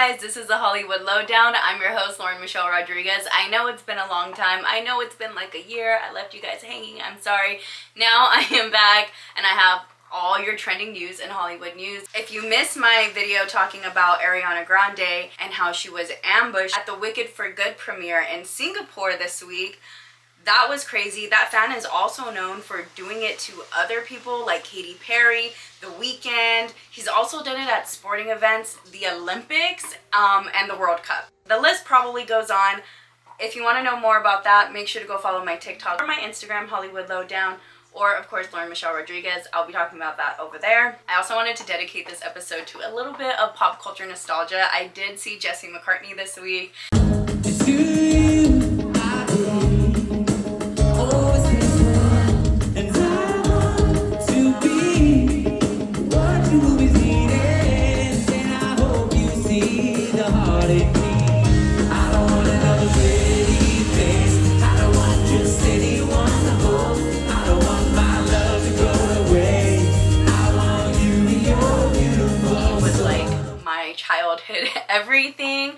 guys, this is the Hollywood LoDown. I'm your host, Lauren Michelle Rodriguez. I know it's been a long time. I know it's been like a year. I left you guys hanging. I'm sorry. Now I am back and I have all your trending news in Hollywood news. If you missed my video talking about Ariana Grande and how she was ambushed at the Wicked for Good premiere in Singapore this week, that was crazy. That fan is also known for doing it to other people like Katy Perry, The Weeknd. He's also done it at sporting events, the Olympics, and the World Cup. The list probably goes on. If you want to know more about that, make sure to go follow my TikTok or my Instagram, Hollywood LoDown, or of course Lauren Michelle Rodriguez. I'll be talking about that over there. I also wanted to dedicate this episode to a little bit of pop culture nostalgia. I did see Jesse McCartney this week. Childhood everything.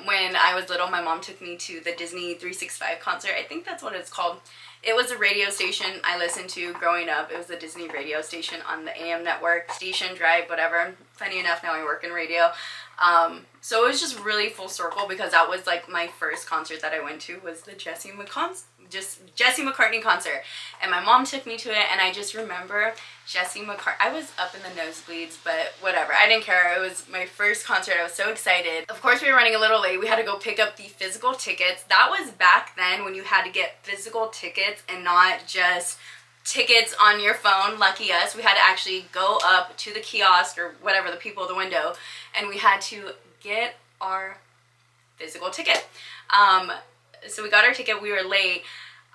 When I was little, my mom took me to the Disney 365 concert. I think that's what it's called. It was a radio station I listened to growing up. It was the Disney radio station on the AM network, Station Drive, whatever. Funny enough, now I work in radio. So it was just really full circle because that was like my first concert that I went to was the Jesse McCartney concert, and my mom took me to it, and I just remember Jesse McCartney. I was up in the nosebleeds, but whatever, I didn't care. It was my first concert. I was so excited. Of course, we were running a little late. We had to go pick up the physical tickets. That was back then when you had to get physical tickets and not just tickets on your phone. Lucky us. We had to actually go up to the kiosk or whatever, the people at the window, and we had to get our physical ticket. So we got our ticket. We were late.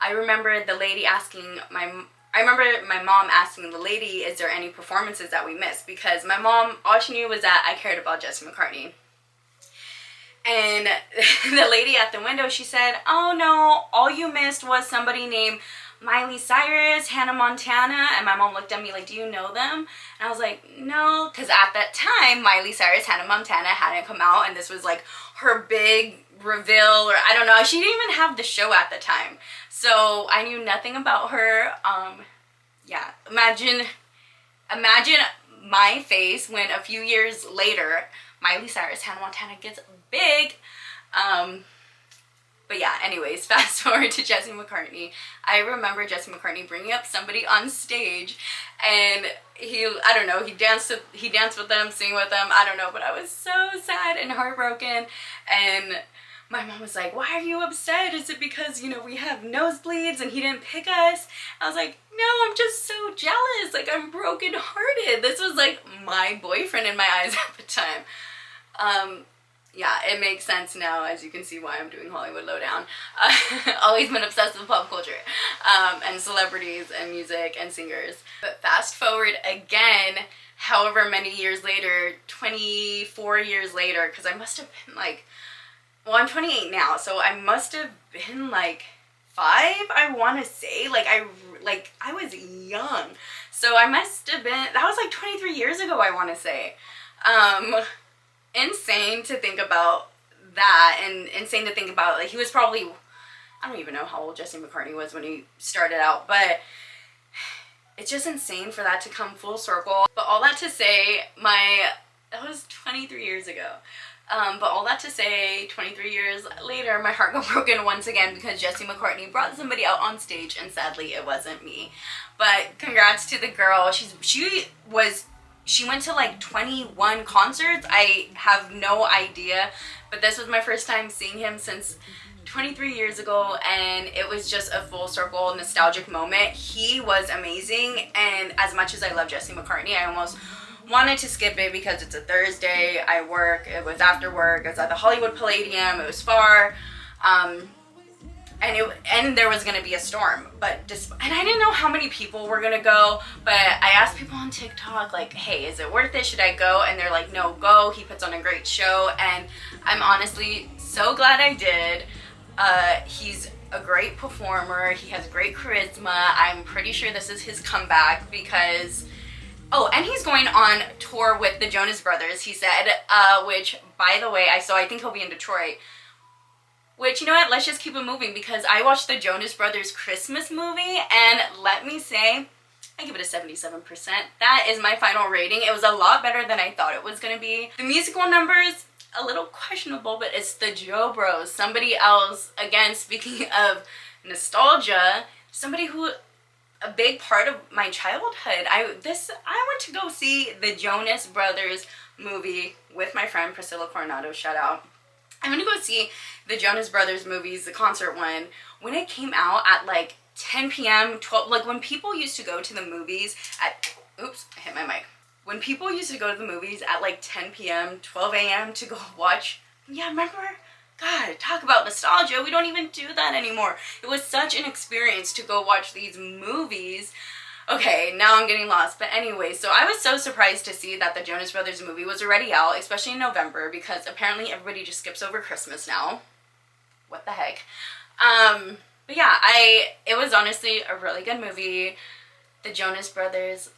I remember the lady asking my mom asking the lady, is there any performances that we missed? Because my mom, all she knew was that I cared about Jesse McCartney. And the lady at the window, she said, oh no, all you missed was somebody named Miley Cyrus, Hannah Montana. And my mom looked at me like, do you know them? And I was like, no, because at that time, Miley Cyrus, Hannah Montana hadn't come out, and this was like her big reveal, or I don't know, she didn't even have the show at the time, so I knew nothing about her. Yeah, imagine my face when a few years later Miley Cyrus, Hannah Montana gets big. But yeah, anyways, fast forward to Jesse McCartney. I remember Jesse McCartney bringing up somebody on stage, and I don't know, he danced with them, sing with them, I don't know, but I was so sad and heartbroken. And my mom was like, why are you upset? Is it because, you know, we have nosebleeds and he didn't pick us? I was like, no, I'm just so jealous. Like, I'm brokenhearted. This was like my boyfriend in my eyes at the time. Yeah, it makes sense now, as you can see why I'm doing Hollywood LoDown. Always been obsessed with pop culture, and celebrities and music and singers. But fast forward again, however many years later, 24 years later, because I must have been like, well, I'm 28 now, so I must have been like 5, I want to say. I was young, so I must have been, that was like 23 years ago, I want to say. Insane to think about that, and insane to think about, like, he was probably, I don't even know how old Jesse McCartney was when he started out, but it's just insane for that to come full circle. But all that to say, that was 23 years ago. But all that to say, 23 years later, my heart got broken once again because Jesse McCartney brought somebody out on stage, and sadly it wasn't me. But congrats to the girl. She went to like 21 concerts. I have no idea, but this was my first time seeing him since 23 years ago, and it was just a full circle nostalgic moment. He was amazing, and as much as I love Jesse McCartney, I almost wanted to skip it because it's a Thursday, I work, it was after work, it was at the Hollywood Palladium, it was far, and there was gonna be a storm, and I didn't know how many people were gonna go, but I asked people on TikTok, like, hey, is it worth it, should I go? And they're like, no, go, he puts on a great show, and I'm honestly so glad I did. He's a great performer, he has great charisma. I'm pretty sure this is his comeback because Oh, and he's going on tour with the Jonas Brothers, he said, which, by the way, I think he'll be in Detroit. Which, you know what, let's just keep it moving, because I watched the Jonas Brothers Christmas movie, and let me say, I give it a 77%. That is my final rating. It was a lot better than I thought it was going to be. The musical numbers, a little questionable, but it's the JoBros. Somebody else, again, speaking of nostalgia, somebody who, a big part of my childhood. I went to go see the Jonas Brothers movie with my friend Priscilla Coronado, shout out. I went to go see the Jonas Brothers movies, the concert one, when it came out at like 10 p.m., 12, like when people used to go to the movies at, oops, I hit my mic. When people used to go to the movies at like 10 p.m., 12 a.m. to go watch, yeah, remember? God, talk about nostalgia. We don't even do that anymore. It was such an experience to go watch these movies. Okay, now I'm getting lost. But anyway, so I was so surprised to see that the Jonas Brothers movie was already out, especially in November, because apparently everybody just skips over Christmas now. What the heck? But yeah, it was honestly a really good movie. The Jonas Brothers,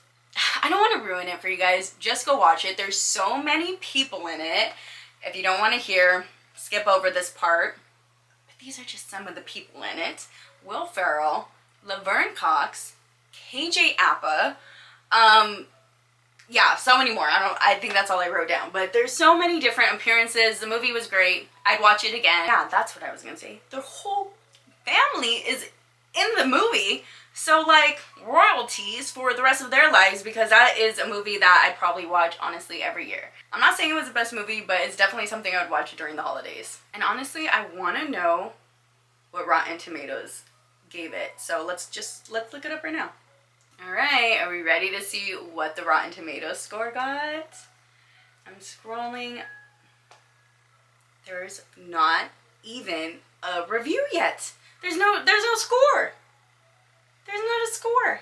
I don't want to ruin it for you guys. Just go watch it. There's so many people in it. If you don't want to hear, skip over this part. But these are just some of the people in it. Will Ferrell, Laverne Cox, KJ Apa, yeah, so many more. I think that's all I wrote down. But there's so many different appearances. The movie was great. I'd watch it again. Yeah, that's what I was gonna say. Their whole family is in the movie. So like royalties for the rest of their lives, because that is a movie that I'd probably watch honestly every year. I'm not saying it was the best movie, but it's definitely something I would watch during the holidays. And honestly, I want to know what Rotten Tomatoes gave it. So let's look it up right now. Alright, are we ready to see what the Rotten Tomatoes score got? I'm scrolling. There's not even a review yet. There's no score. There's not a score.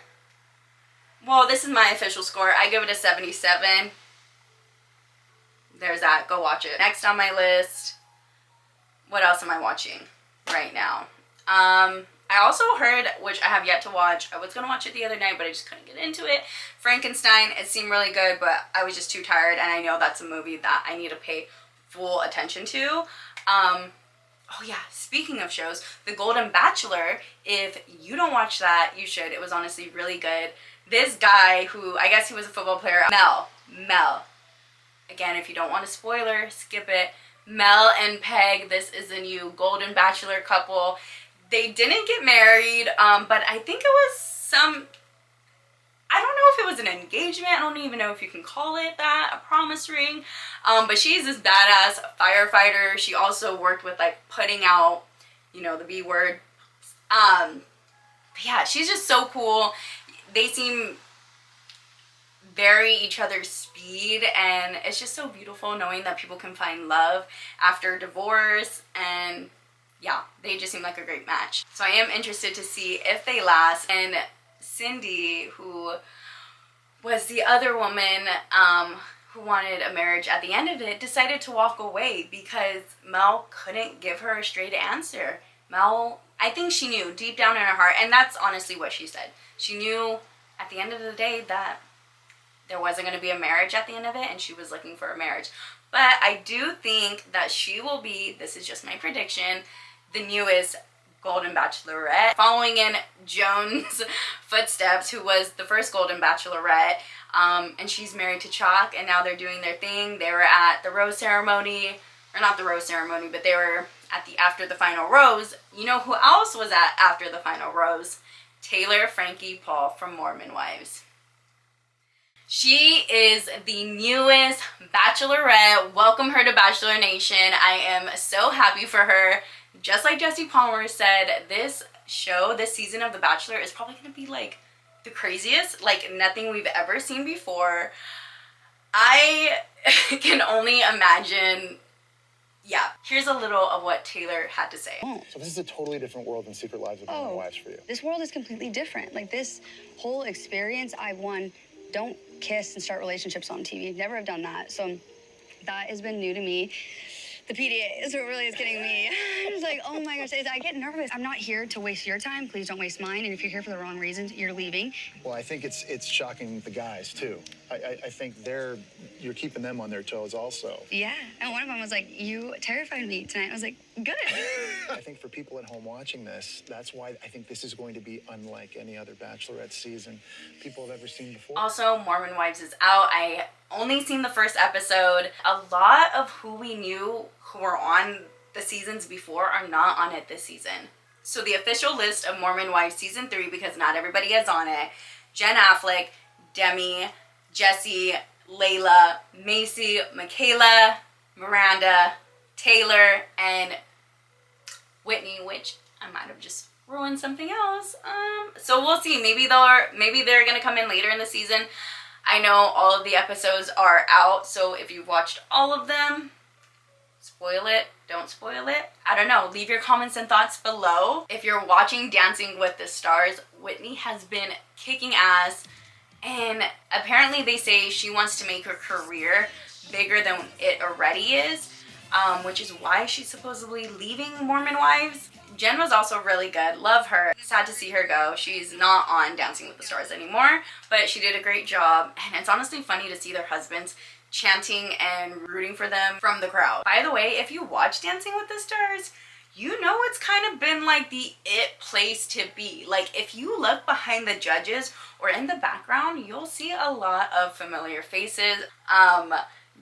Well, this is my official score. I give it a 77. There's that. Go watch it. Next on my list, what else am I watching right now? I also heard, which I have yet to watch, I was going to watch it the other night, but I just couldn't get into it, Frankenstein. It seemed really good, but I was just too tired, and I know that's a movie that I need to pay full attention to. Oh yeah, speaking of shows, The Golden Bachelor, if you don't watch that, you should. It was honestly really good. This guy who, I guess he was a football player, Mel. Again, if you don't want a spoiler, skip it. Mel and Peg, this is the new Golden Bachelor couple. They didn't get married, but I think it was I don't know if it was an engagement. I don't even know if you can call it that, a promise ring. But she's this badass firefighter. She also worked with like putting out, you know, the B word. But yeah, she's just so cool. They seem very each other's speed, and it's just so beautiful knowing that people can find love after divorce. And yeah, they just seem like a great match. So I am interested to see if they last. And Cindy, who was the other woman who wanted a marriage at the end of it, decided to walk away because Mel couldn't give her a straight answer. Mel, I think she knew deep down in her heart, and that's honestly what she said. She knew at the end of the day that there wasn't going to be a marriage at the end of it, and she was looking for a marriage. But I do think that she will be, this is just my prediction, the newest Golden Bachelorette, following in Joan's footsteps, who was the first Golden Bachelorette. And she's married to Chalk, and now they're doing their thing. They were at the rose ceremony, or not the rose ceremony, but they were at the after the final rose. You know who else was at after the final rose? Taylor Frankie Paul from Mormon Wives. She is the newest Bachelorette. Welcome her to Bachelor Nation. I am so happy for her. Just like Jesse Palmer said, this show, this season of The Bachelor is probably going to be like the craziest, like nothing we've ever seen before. I can only imagine. Yeah, here's a little of what Taylor had to say. Oh, so this is a totally different world than Secret Lives of Mormon Wives for you. This world is completely different. Like this whole experience, don't kiss and start relationships on TV. Never have done that. So that has been new to me. the PDA is what really is getting me. It's like, oh my gosh, I get nervous. I'm not here to waste your time. Please don't waste mine. And if you're here for the wrong reasons, you're leaving. Well, I think it's shocking the guys too. I think you're keeping them on their toes also. Yeah, and one of them was like, you terrified me tonight. I was like, good. I think for people at home watching this, that's why I think this is going to be unlike any other Bachelorette season people have ever seen before. Also, Mormon Wives is out. I only seen the first episode. A lot of who we knew who were on the seasons before are not on it this season. So the official list of Mormon Wives season 3, because not everybody is on it: Jen Affleck, Demi, Jesse, Layla, Macy, Michaela, Miranda, Taylor, and Whitney, which I might have just ruined something else. So we'll see. Maybe they're gonna come in later in the season. I know all of the episodes are out, so if you've watched all of them, spoil it, don't spoil it. I don't know. Leave your comments and thoughts below. If you're watching Dancing with the Stars, Whitney has been kicking ass, and apparently they say she wants to make her career bigger than it already is, which is why she's supposedly leaving Mormon Wives. Jen was also really good. Love her. Sad to see her go. She's not on Dancing with the Stars anymore, but she did a great job, and it's honestly funny to see their husbands chanting and rooting for them from the crowd. By the way, if you watch Dancing with the Stars, you know it's kind of been like the it place to be. Like, if you look behind the judges or in the background, you'll see a lot of familiar faces.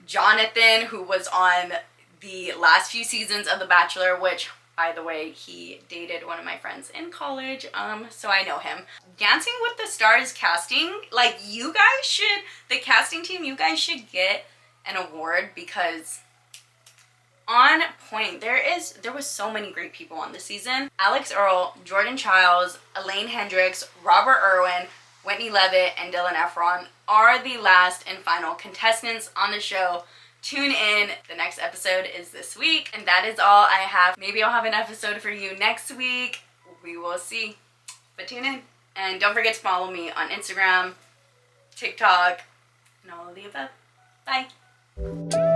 Jonathan, who was on the last few seasons of The Bachelor, which, by the way, he dated one of my friends in college, so I know him. Dancing with the Stars casting, like, the casting team, you guys should get an award, because on point. There was so many great people on this season. Alex Earl, Jordan Childs, Elaine Hendricks, Robert Irwin, Whitney Levitt, and Dylan Efron are the last and final contestants on the show. Tune in. The next episode is this week, and that is all I have. Maybe I'll have an episode for you next week. We will see. But tune in. And don't forget to follow me on Instagram, TikTok, and all of the above. Bye.